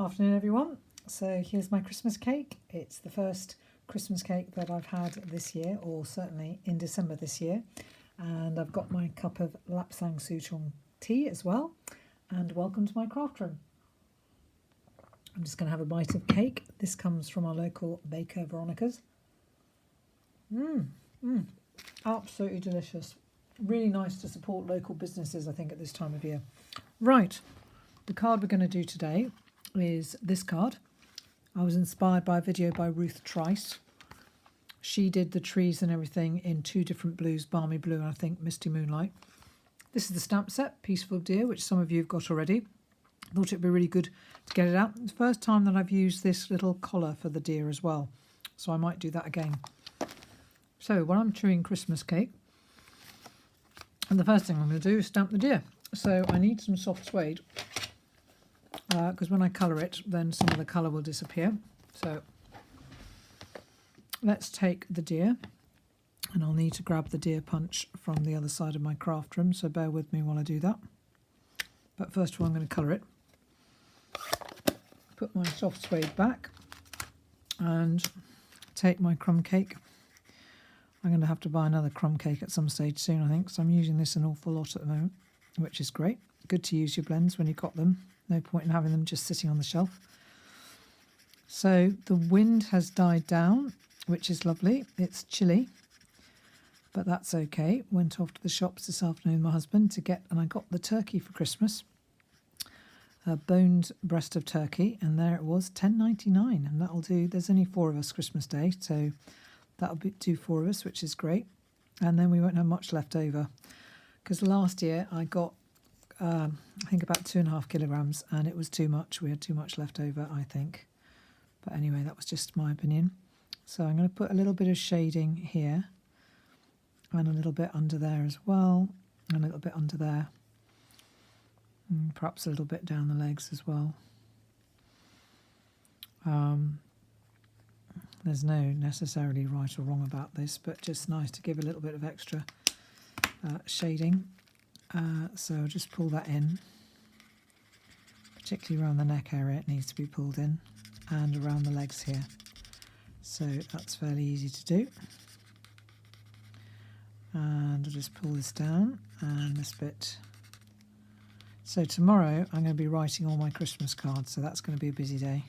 Afternoon everyone. So here's my Christmas cake. It's the first Christmas cake that I've had this year, or certainly in December this year. And I've got my cup of lapsang souchong tea as well. And welcome to my craft room. I'm just going to have a bite of cake. This comes from our local baker, Veronica's. Absolutely delicious. Really nice to support local businesses, I think, at this time of year. Right, the card we're going to do today is this card. I was inspired by a video by Ruth Trice. She did the trees and everything in two different blues, Balmy Blue and I think Misty Moonlight. This is the stamp set, Peaceful Dear, which some of you have got already. I thought it'd be really good to get it out. It's the first time that I've used this little collar for the deer as well, so I might do that again. So when I'm chewing Christmas cake, and the first thing I'm going to do is stamp the deer. So I need some soft suede, because when I colour it, then some of the colour will disappear. So let's take the deer, and I'll need to grab the deer punch from the other side of my craft room, so bear with me while I do that. But first of all, I'm going to colour it. Put my soft suede back and take my crumb cake. I'm going to have to buy another crumb cake at some stage soon, I think, so I'm using this an awful lot at the moment, which is great. Good to use your blends when you've got them. No point in having them just sitting on the shelf. So the wind has died down, which is lovely. It's chilly, but that's okay. Went off to the shops this afternoon with my husband to get, and I got the turkey for Christmas. A boned breast of turkey, and there it was, $10.99, and that'll do. There's only 4 of us Christmas Day, so that'll do 4 of us, which is great. And then we won't have much left over, because last year I got I think about 2.5 kilograms, and it was too much. We had too much left over, I think. But anyway, that was just my opinion. So I'm going to put a little bit of shading here, and a little bit under there as well, and a little bit under there, and perhaps a little bit down the legs as well. There's no necessarily right or wrong about this, but just nice to give a little bit of extra shading. So I'll just pull that in, particularly around the neck area. It needs to be pulled in, and around the legs here. So that's fairly easy to do. And I'll just pull this down, and this bit. So tomorrow I'm going to be writing all my Christmas cards, so that's going to be a busy day.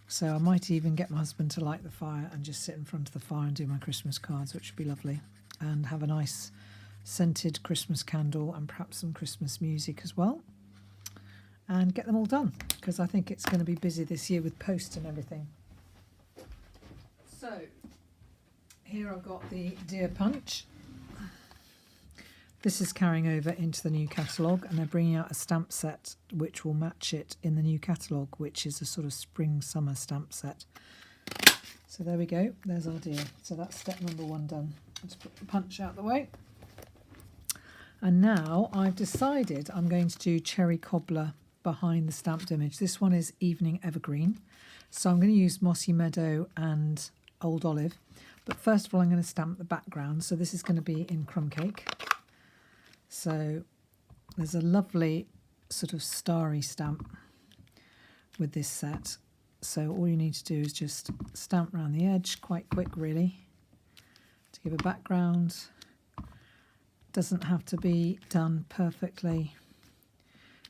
So I might even get my husband to light the fire and just sit in front of the fire and do my Christmas cards, which would be lovely, and have a nice scented Christmas candle and perhaps some Christmas music as well, and get them all done, because I think it's going to be busy this year with post and everything. So here I've got the deer punch. This is carrying over into the new catalogue, and they're bringing out a stamp set which will match it in the new catalogue, which is a sort of spring-summer stamp set. So there we go, there's our deer. So that's step number 1 done. Let's put the punch out the way. And now I've decided I'm going to do Cherry Cobbler behind the stamped image. This one is Evening Evergreen. So I'm going to use Mossy Meadow and Old Olive. But first of all, I'm going to stamp the background. So this is going to be in crumb cake. So there's a lovely sort of starry stamp with this set. So all you need to do is just stamp around the edge, quite quick really, to give a background. Doesn't have to be done perfectly,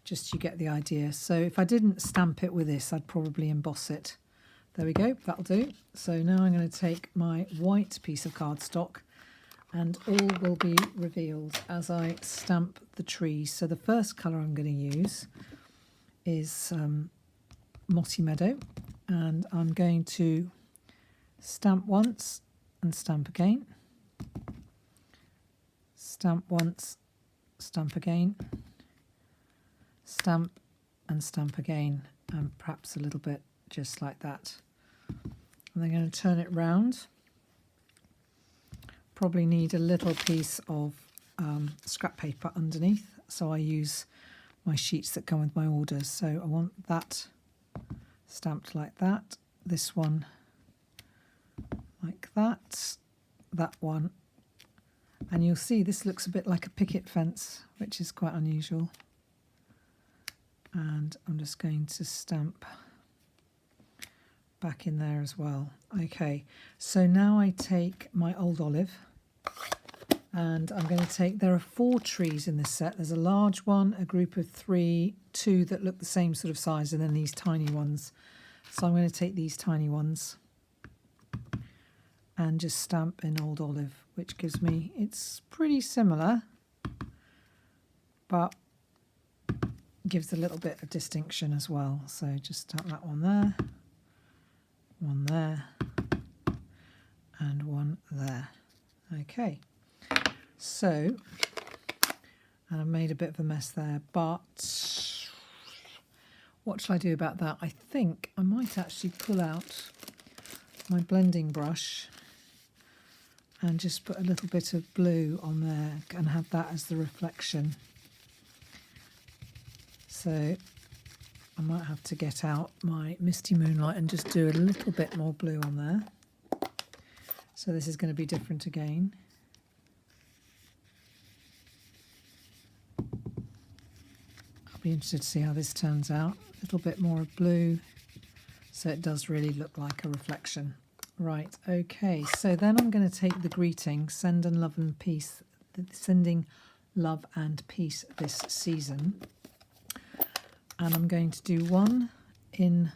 just you get the idea. So if I didn't stamp it with this, I'd probably emboss it. There we go, that'll do. So now I'm going to take my white piece of cardstock, and all will be revealed as I stamp the trees. So the first colour I'm going to use is Mossy Meadow, and I'm going to stamp once and stamp again. Stamp once, stamp again, stamp and stamp again, and perhaps a little bit just like that. And I'm going to turn it round. Probably need a little piece of scrap paper underneath, so I use my sheets that come with my orders. So I want that stamped like that, this one like that, that one. And you'll see this looks a bit like a picket fence, which is quite unusual. And I'm just going to stamp back in there as well. Okay, so now I take my old olive and I'm going to take, there are 4 trees in this set. There's a large one, a group of 3, 2 that look the same sort of size, and then these tiny ones. So I'm going to take these tiny ones and just stamp in old olive, which gives me, it's pretty similar, but gives a little bit of distinction as well. So just stamp that one there, and one there. Okay, so, and I've made a bit of a mess there, but what shall I do about that? I think I might actually pull out my blending brush and just put a little bit of blue on there and have that as the reflection. So I might have to get out my Misty Moonlight and just do a little bit more blue on there. So this is going to be different again. I'll be interested to see how this turns out. A little bit more of blue, so it does really look like a reflection. Right, okay, so then I'm going to take the greeting, sending love and peace this season. And I'm going to do one in,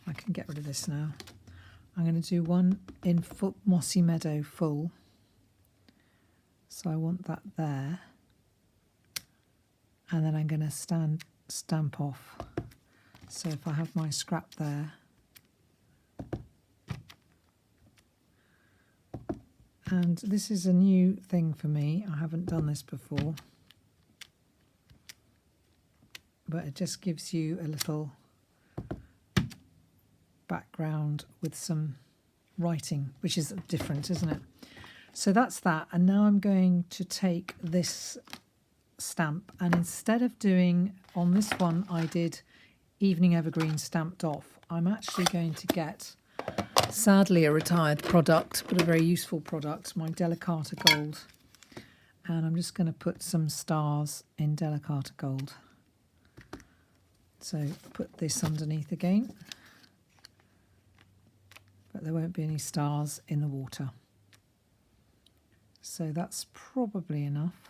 I can get rid of this now. I'm going to do one in Mossy Meadow full. So I want that there. And then I'm going to stamp off. So if I have my scrap there. And this is a new thing for me. I haven't done this before. But it just gives you a little background with some writing, which is different, isn't it? So that's that. And now I'm going to take this stamp, and instead of doing, on this one I did Evening Evergreen stamped off, I'm actually going to get, sadly a retired product, but a very useful product, my Delicata Gold. And I'm just going to put some stars in Delicata Gold. So put this underneath again, but there won't be any stars in the water. So that's probably enough.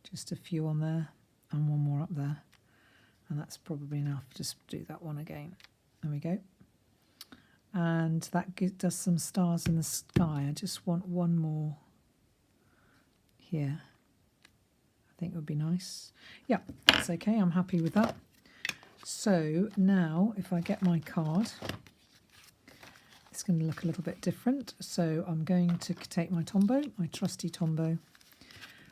Just a few on there and one more up there. And that's probably enough. Just do that one again. There we go. And that does some stars in the sky. I just want one more here. I think would be nice. Yeah, that's okay. I'm happy with that. So now if I get my card, it's going to look a little bit different. So I'm going to take my Tombow, my trusty Tombow.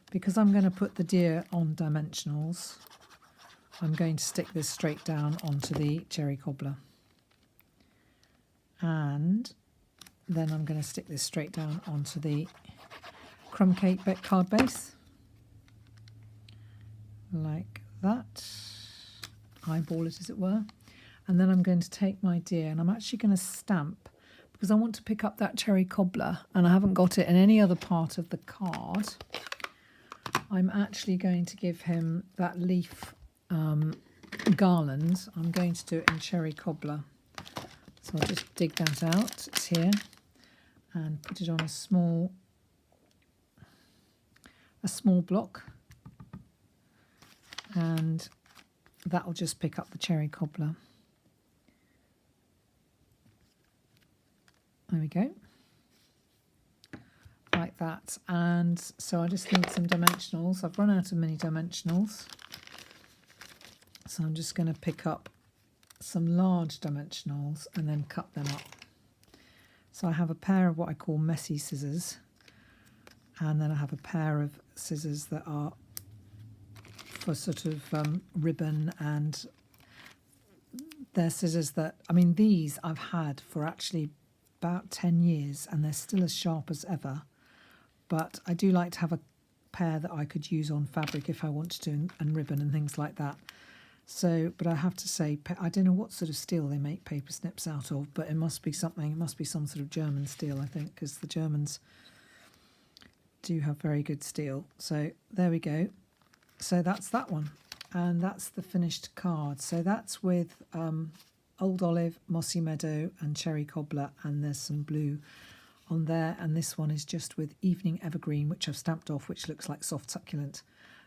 Because I'm going to put the deer on dimensionals, I'm going to stick this straight down onto the cherry cobbler. And then I'm going to stick this straight down onto the crumb cake card base. Like that. Eyeball it, as it were. And then I'm going to take my deer, and I'm actually going to stamp, because I want to pick up that cherry cobbler and I haven't got it in any other part of the card. I'm actually going to give him that leaf garland. I'm going to do it in cherry cobbler. So I'll just dig that out, it's here, and put it on a small block, and that will just pick up the cherry cobbler. There we go. Like that. And so I just need some dimensionals. I've run out of mini dimensionals. So I'm just going to pick up some large dimensionals and then cut them up. So I have a pair of what I call messy scissors. And then I have a pair of scissors that are for sort of ribbon, and they're scissors that, I mean, these I've had for actually about 10 years and they're still as sharp as ever. But I do like to have a pair that I could use on fabric if I wanted to, and ribbon and things like that. So, but I have to say, I don't know what sort of steel they make paper snips out of, but it must be something, it must be some sort of German steel, I think, because the Germans do have very good steel. So there we go. So that's that one. And that's the finished card. So that's with Old Olive, Mossy Meadow and Cherry Cobbler, and there's some blue on there, and this one is just with Evening Evergreen, which I've stamped off, which looks like Soft Succulent.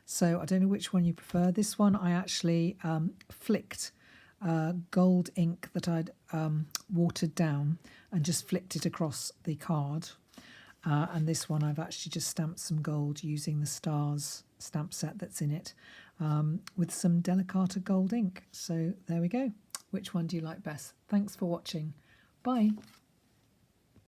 So I don't know which one you prefer. This one I actually flicked gold ink that I'd watered down and just flicked it across the card. And this one I've actually just stamped some gold using the Stars stamp set that's in it with some Delicata gold ink. So there we go. Which one do you like best? Thanks for watching. Bye.